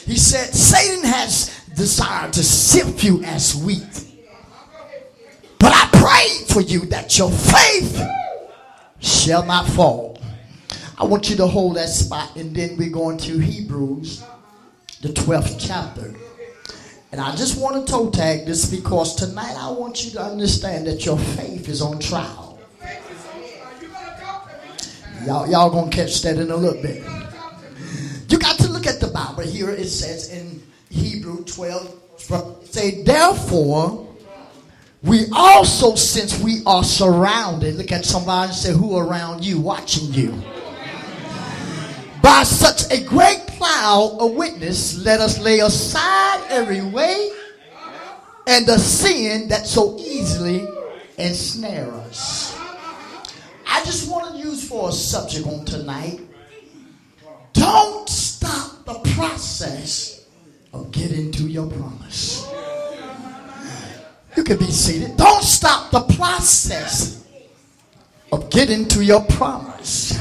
he said, Satan has desired to sift you as wheat. But I pray for you that your faith shall not fall. I want you to hold that spot, and then we're going to Hebrews, the 12th chapter. And I just want to toe tag this because tonight I want you to understand that your faith is on trial. Y'all gonna catch that in a little bit. You got to look at the Bible. Here it says in Hebrews 12, say, therefore, we also, since we are surrounded, look at somebody and say, who around you, watching you, by such a great cloud of witness, let us lay aside every weight and the sin that so easily ensnare us. I just want to use for a subject on tonight, don't stop the process of getting to your promise. You can be seated. Don't stop the process of getting to your promise.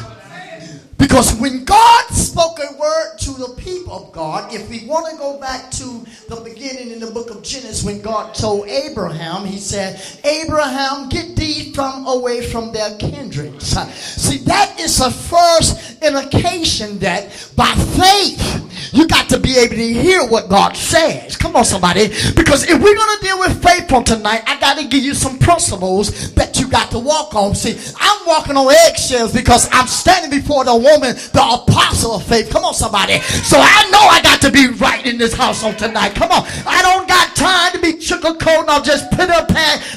Because when God spoke a word to the people of God, if we want to go back to the beginning in the book of Genesis, when God told Abraham, he said, Abraham, get thee away from their kindreds. See, that is a first indication that by faith, you got to be able to hear what God says. Come on, somebody. Because if we're going to deal with faith on tonight, I got to give you some principles that you got to walk on. See, I'm walking on eggshells because I'm standing before the woman, the apostle of faith. Come on, somebody. So I know I got to be right in this house on tonight. Come on. I don't got time to be sugarcoating or just put up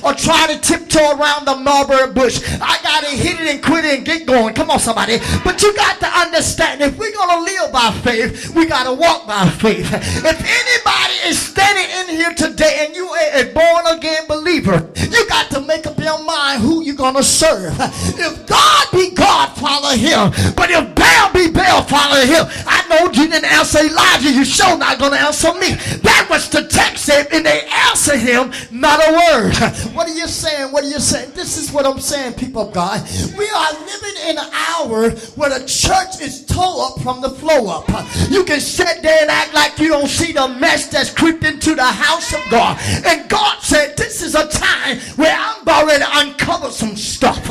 or try to tiptoe around the mulberry bush. I got to hit it and quit it and get going. Come on, somebody. But you got to understand, if we're going to live by faith, we got to walk by faith. If anybody is standing in here today and you are a born again believer, you got to make up your mind who you're going to serve. If God be God, follow him. But if Baal be Baal, follow him. I know you didn't answer Elijah. You sure not going to answer me. That was the text said, and they answered him not a word. What are you saying? What are you saying? This is what I'm saying, people of God. We are living in an hour where the church is tore up from the flow up. You can sit there and act like you don't see the mess that's creeped into the house of God. And God said, this is a time where I'm about ready to uncover some stuff.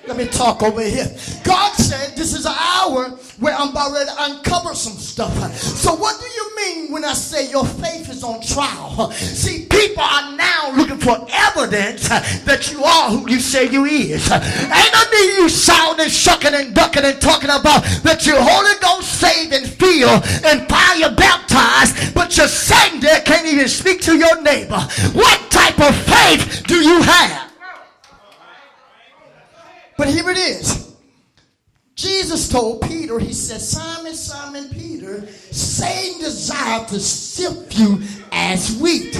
Let me talk over here. God said this is an hour where I'm about ready to uncover some stuff. So what do you mean when I say your faith is on trial? See, people are now looking for evidence that you are who you say you is. Ain't no need you shouting and shucking and ducking and talking about that you're Holy Ghost saved and filled and fire baptized, but you're sitting there, can't even speak to your neighbor. What type of faith do you have? But here it is. Jesus told Peter, he said, Simon, Simon Peter, Satan desired to sift you as wheat.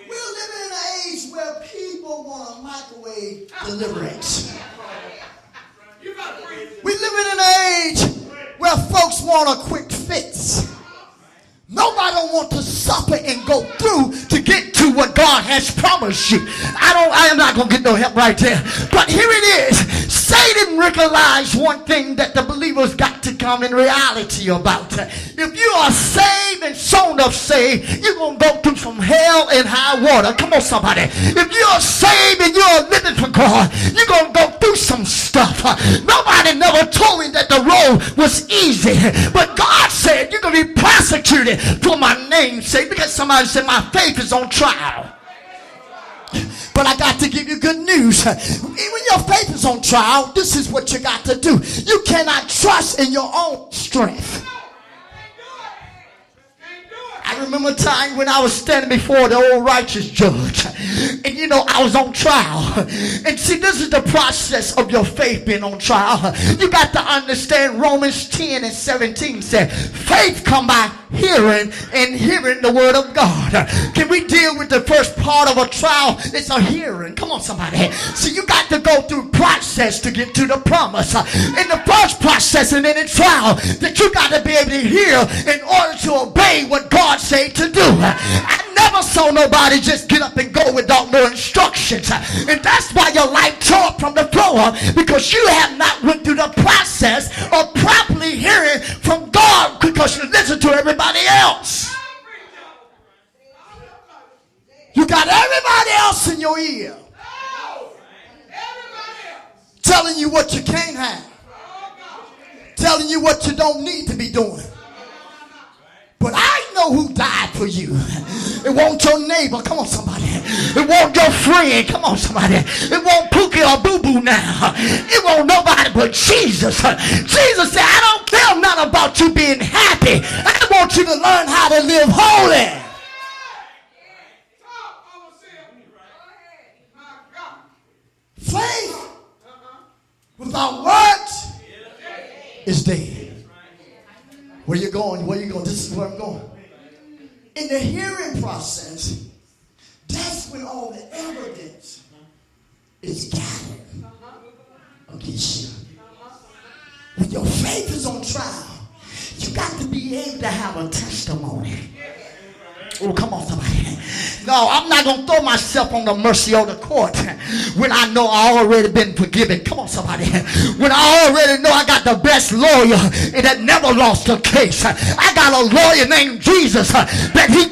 We're living in an age where people want a microwave deliverance. We're living in an age where folks want a quick fix. Nobody don't want to suffer and go through to get to what God has promised you. I am not going to get no help right there. But here it is. Satan realized one thing that the believers got to come in reality about. If you are saved and shown up saved, you're going to go through some hell and high water. Come on, somebody. If you are saved and you are living for God, you're going to go through some stuff. Nobody never told me that the road was easy. But God said you're going to be persecuted for my name's sake, because somebody said my faith is on trial. But I got to give you good news. When your faith is on trial, this is what you got to do. You cannot trust in your own strength. I remember a time when I was standing before the old righteous judge. And you know, I was on trial. And see, this is the process of your faith being on trial. You got to understand Romans 10 and 17 said, faith come by hearing and hearing the word of God. Can we deal with the first part of a trial? It's a hearing. Come on, somebody. So you got to go through process to get to the promise. In the first process and in the trial, that you got to be able to hear in order to obey what God say to do. I never saw nobody just get up and go without no instructions. And that's why your life tore up from the floor, because you have not went through the process of properly hearing from God, because you listen to everybody else. You got everybody else in your ear telling you what you can't have, telling you what you don't need to be doing. But I know who died for you. It won't your neighbor. Come on, somebody. It won't your friend. Come on, somebody. It won't Pookie or Boo Boo now. It won't nobody but Jesus. Jesus said, I don't care nothing about you being happy. I want you to learn how to live holy. Faith without works is dead. Where you going? Where you going? This is where I'm going. In the hearing process, that's when all the evidence is gathered against you. When your faith is on trial, you got to be able to have a testimony. Oh, come on, somebody. No, I'm not going to throw myself on the mercy of the court when I know I already been forgiven. Come on, somebody. When I already know I got the best lawyer and that never lost a case. I got a lawyer named Jesus that he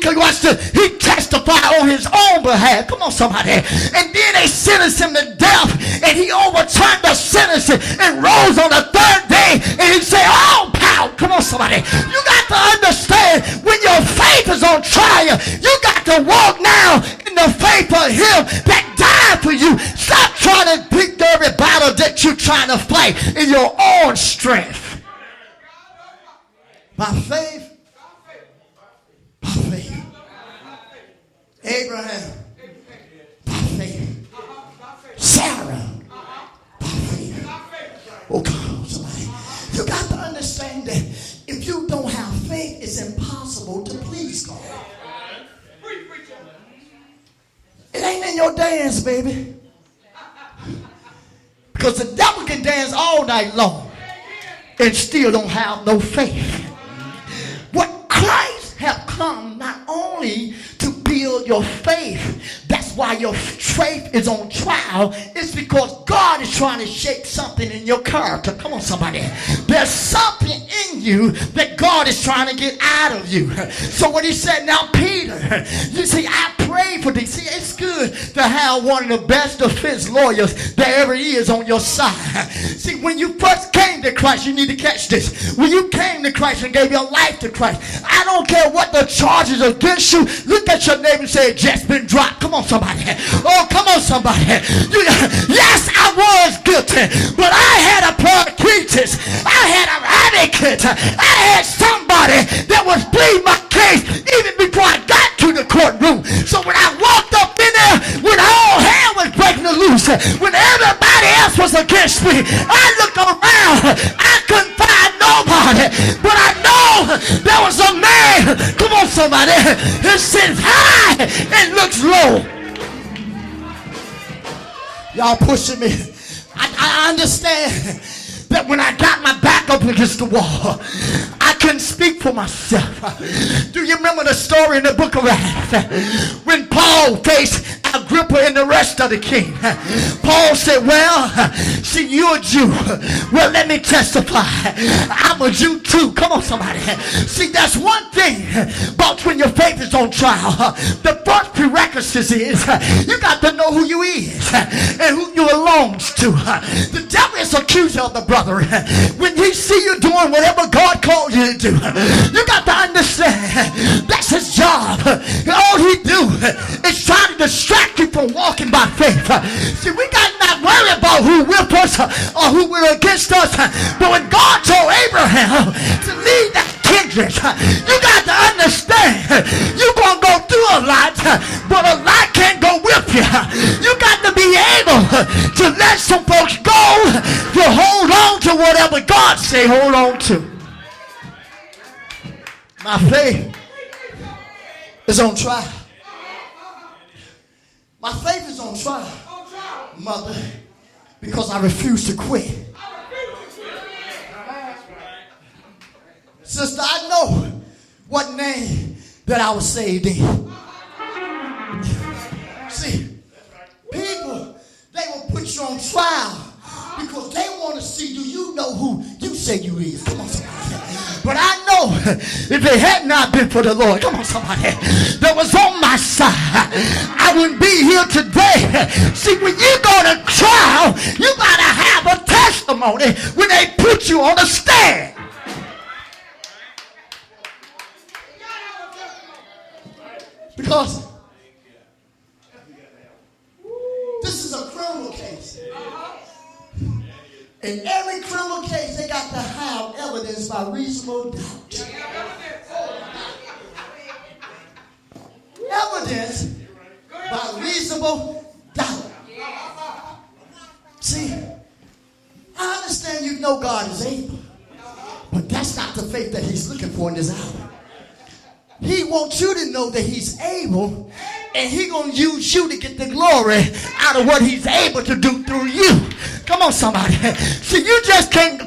testified on his own behalf. Come on, somebody. And then they sentenced him to death, and he overturned the sentence and rose on the third day, and he said, oh, pow. Come on, somebody. You got to understand, when your faith is on trial, you got to walk now in the faith of him that died for you. Stop trying to pick every battle that you're trying to fight in your own strength. By faith. Abraham. By faith. Sarah. By faith. Oh, come on, somebody. You got to understand that if you don't have faith, it's impossible to please God. It ain't in your dance, baby. Because the devil can dance all night long and still don't have no faith. What Christ have come not only to build your faith, that's why your faith is on trial. It's because God is trying to shake something in your character. Come on, somebody. There's something in you that God is trying to get out of you. So when he said, now Peter, you see, I pray for thee. See, it's good to have one of the best defense lawyers there ever is on your side. See, when you first came to Christ, you need to catch this. When you came to Christ and gave your life to Christ, I don't care what the charges against you. Look at your neighbor and say, it just been dropped. Come on, somebody. Oh, come on, somebody. Yes, I was guilty, but I had a prosecutor. I had an advocate. I had somebody that was pleading my case even before I got to the courtroom. So when I walked up in there, when all hell was breaking loose, when everybody else was against me, I looked around. I couldn't find nobody, but I know there was a man. Come on, somebody. Who sits high and looks low. Y'all pushing me. I understand that when I got my back up against the wall, I couldn't speak for myself. Do you remember the story in the book of Acts when Paul faced Agrippa and the rest of the king? Paul said, well, see, you're a Jew. Well, let me testify. I'm a Jew too. Come on, somebody. See, that's one thing about when your faith is on trial. The first prerequisite is you got to know who you is and who you belongs to. The devil is accuser of the brother. When he see you doing whatever God called you to do, you got to understand that's his job. All he do is try to distract you from walking by faith. See, we got to not worry about who with us or who we're against us. But when God told Abraham to leave that kindred, you got to understand you're going to go through a lot, but a lot can't go with you. You got to be able to let some folks go to hold on to whatever God say hold on to. My faith is on trial. My faith is on trial, mother, because I refuse to quit. Sister, I know what name that that I was saved in. See, people, they will put you on trial because they want to see, do you know who you say you is? Come on, somebody. But I know if it had not been for the Lord, come on, somebody, that was on my side, I wouldn't be here today. See, when you go to trial, you got to have a testimony when they put you on a stand. Because this is a criminal case. In every criminal case, they got to have evidence by reasonable doubt. Evidence by reasonable doubt. See, I understand you know God is able, but that's not the faith that he's looking for in this hour. He wants you to know that he's able, and he's going to use you to get the glory out of what he's able to do through you. Come on, somebody. See, you just can't